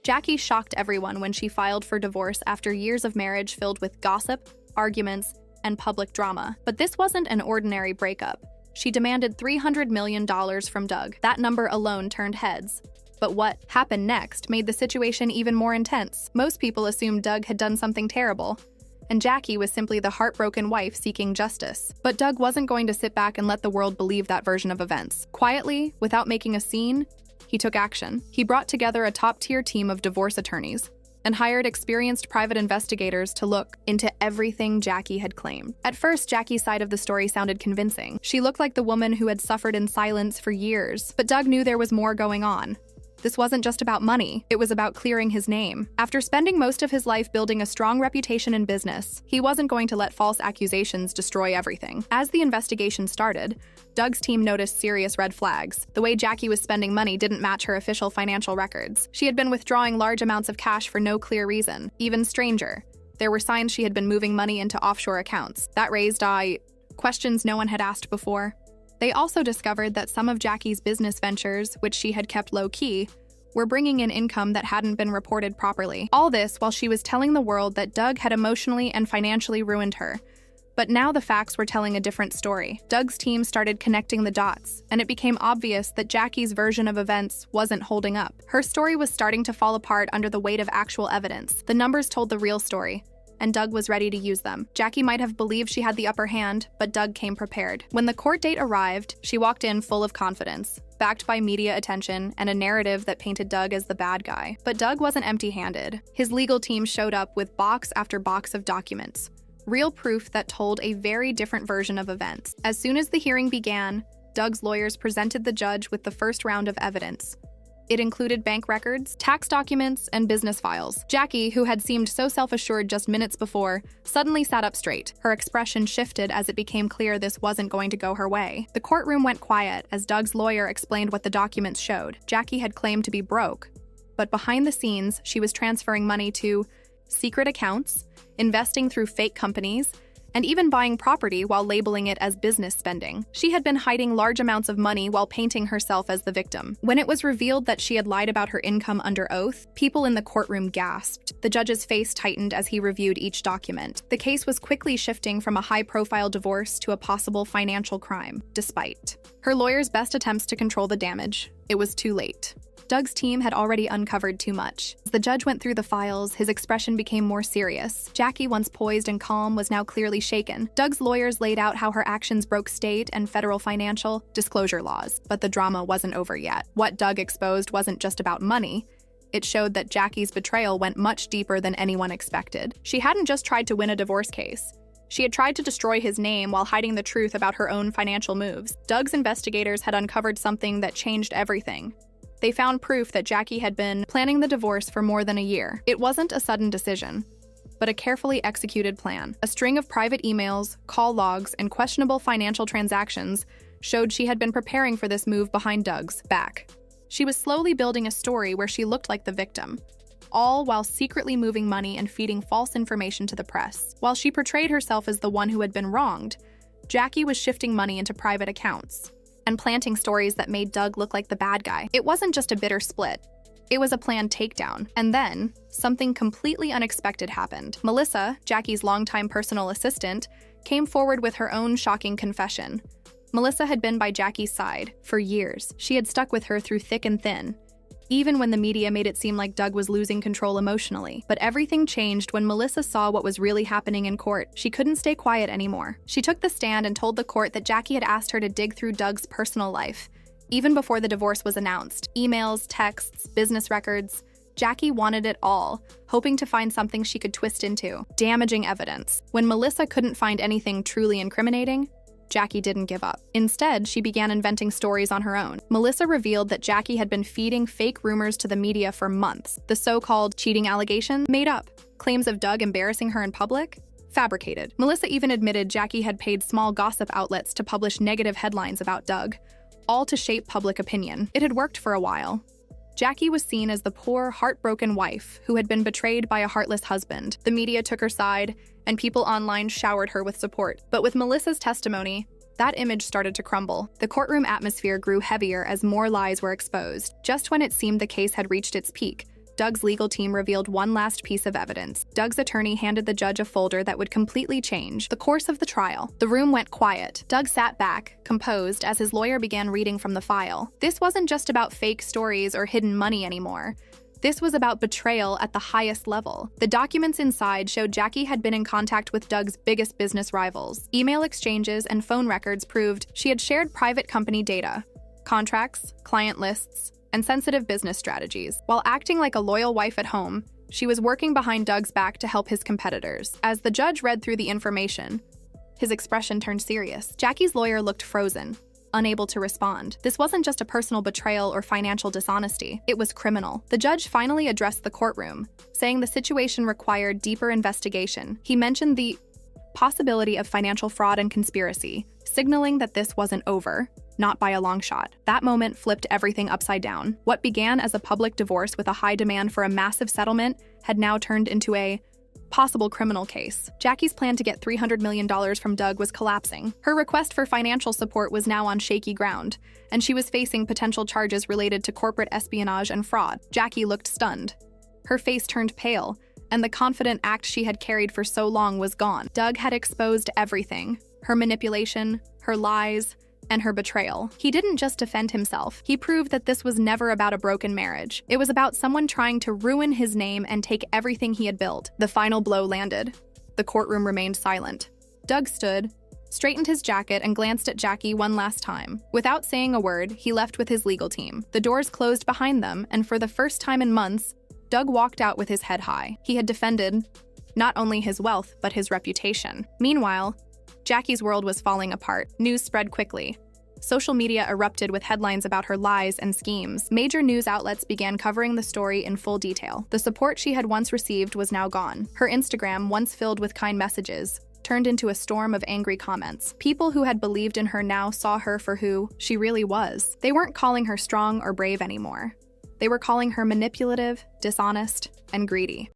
Jackie shocked everyone when she filed for divorce after years of marriage filled with gossip, arguments, and public drama. But this wasn't an ordinary breakup. She demanded $300 million from Doug. That number alone turned heads. But what happened next made the situation even more intense. Most people assumed Doug had done something terrible, and Jackie was simply the heartbroken wife seeking justice. But Doug wasn't going to sit back and let the world believe that version of events. Quietly, without making a scene, he took action. He brought together a top-tier team of divorce attorneys and hired experienced private investigators to look into everything Jackie had claimed. At first, Jackie's side of the story sounded convincing. She looked like the woman who had suffered in silence for years. But Doug knew there was more going on. This wasn't just about money, it was about clearing his name. After spending most of his life building a strong reputation in business, he wasn't going to let false accusations destroy everything. As the investigation started, Doug's team noticed serious red flags. The way Jackie was spending money didn't match her official financial records. She had been withdrawing large amounts of cash for no clear reason. Even stranger, there were signs she had been moving money into offshore accounts. That raised questions no one had asked before. They also discovered that some of Jackie's business ventures, which she had kept low-key, were bringing in income that hadn't been reported properly. All this while she was telling the world that Doug had emotionally and financially ruined her. But now the facts were telling a different story. Doug's team started connecting the dots, and it became obvious that Jackie's version of events wasn't holding up. Her story was starting to fall apart under the weight of actual evidence. The numbers told the real story, and Doug was ready to use them. Jackie might have believed she had the upper hand, but Doug came prepared. When the court date arrived, she walked in full of confidence, backed by media attention and a narrative that painted Doug as the bad guy. But Doug wasn't empty-handed. His legal team showed up with box after box of documents, real proof that told a very different version of events. As soon as the hearing began, Doug's lawyers presented the judge with the first round of evidence. It included bank records, tax documents, and business files. Jackie, who had seemed so self-assured just minutes before, suddenly sat up straight. Her expression shifted as it became clear this wasn't going to go her way. The courtroom went quiet as Doug's lawyer explained what the documents showed. Jackie had claimed to be broke, but behind the scenes, she was transferring money to secret accounts, investing through fake companies, and even buying property while labeling it as business spending. She had been hiding large amounts of money while painting herself as the victim. When it was revealed that she had lied about her income under oath, people in the courtroom gasped. The judge's face tightened as he reviewed each document. The case was quickly shifting from a high-profile divorce to a possible financial crime. Despite her lawyer's best attempts to control the damage, it was too late. Doug's team had already uncovered too much. As the judge went through the files, his expression became more serious. Jackie, once poised and calm, was now clearly shaken. Doug's lawyers laid out how her actions broke state and federal financial disclosure laws, but the drama wasn't over yet. What Doug exposed wasn't just about money. It showed that Jackie's betrayal went much deeper than anyone expected. She hadn't just tried to win a divorce case. She had tried to destroy his name while hiding the truth about her own financial moves. Doug's investigators had uncovered something that changed everything. They found proof that Jackie had been planning the divorce for more than a year. It wasn't a sudden decision, but a carefully executed plan. A string of private emails, call logs, and questionable financial transactions showed she had been preparing for this move behind Doug's back. She was slowly building a story where she looked like the victim, all while secretly moving money and feeding false information to the press. While she portrayed herself as the one who had been wronged, Jackie was shifting money into private accounts and planting stories that made Doug look like the bad guy. It wasn't just a bitter split. It was a planned takedown. And then, something completely unexpected happened. Melissa, Jackie's longtime personal assistant, came forward with her own shocking confession. Melissa had been by Jackie's side for years. She had stuck with her through thick and thin, even when the media made it seem like Doug was losing control emotionally. But everything changed when Melissa saw what was really happening in court. She couldn't stay quiet anymore. She took the stand and told the court that Jackie had asked her to dig through Doug's personal life, even before the divorce was announced. Emails, texts, business records. Jackie wanted it all, hoping to find something she could twist into. Damaging evidence. When Melissa couldn't find anything truly incriminating, Jackie didn't give up. Instead, she began inventing stories on her own. Melissa revealed that Jackie had been feeding fake rumors to the media for months. The so-called cheating allegation, made up. Claims of Doug embarrassing her in public, fabricated. Melissa even admitted Jackie had paid small gossip outlets to publish negative headlines about Doug, all to shape public opinion. It had worked for a while. Jackie was seen as the poor, heartbroken wife who had been betrayed by a heartless husband. The media took her side, and people online showered her with support. But with Melissa's testimony, that image started to crumble. The courtroom atmosphere grew heavier as more lies were exposed. Just when it seemed the case had reached its peak, Doug's legal team revealed one last piece of evidence. Doug's attorney handed the judge a folder that would completely change the course of the trial. The room went quiet. Doug sat back, composed, as his lawyer began reading from the file. This wasn't just about fake stories or hidden money anymore. This was about betrayal at the highest level. The documents inside showed Jackie had been in contact with Doug's biggest business rivals. Email exchanges and phone records proved she had shared private company data, contracts, client lists, and sensitive business strategies. While acting like a loyal wife at home, she was working behind Doug's back to help his competitors. As the judge read through the information, his expression turned serious. Jackie's lawyer looked frozen, unable to respond. This wasn't just a personal betrayal or financial dishonesty. It was criminal. The judge finally addressed the courtroom, saying the situation required deeper investigation. He mentioned the possibility of financial fraud and conspiracy, signaling that this wasn't over, not by a long shot. That moment flipped everything upside down. What began as a public divorce with a high demand for a massive settlement had now turned into a possible criminal case. Jackie's plan to get $300 million from Doug was collapsing. Her request for financial support was now on shaky ground, and she was facing potential charges related to corporate espionage and fraud. Jackie looked stunned. Her face turned pale, and the confident act she had carried for so long was gone. Doug had exposed everything: her manipulation, her lies, and her betrayal. He didn't just defend himself. He proved that this was never about a broken marriage. It was about someone trying to ruin his name and take everything he had built. The final blow landed. The courtroom remained silent. Doug stood, straightened his jacket, and glanced at Jackie one last time. Without saying a word, he left with his legal team. The doors closed behind them, and for the first time in months, Doug walked out with his head high. He had defended not only his wealth, but his reputation. Meanwhile, Jackie's world was falling apart. News spread quickly. Social media erupted with headlines about her lies and schemes. Major news outlets began covering the story in full detail. The support she had once received was now gone. Her Instagram, once filled with kind messages, turned into a storm of angry comments. People who had believed in her now saw her for who she really was. They weren't calling her strong or brave anymore. They were calling her manipulative, dishonest, and greedy.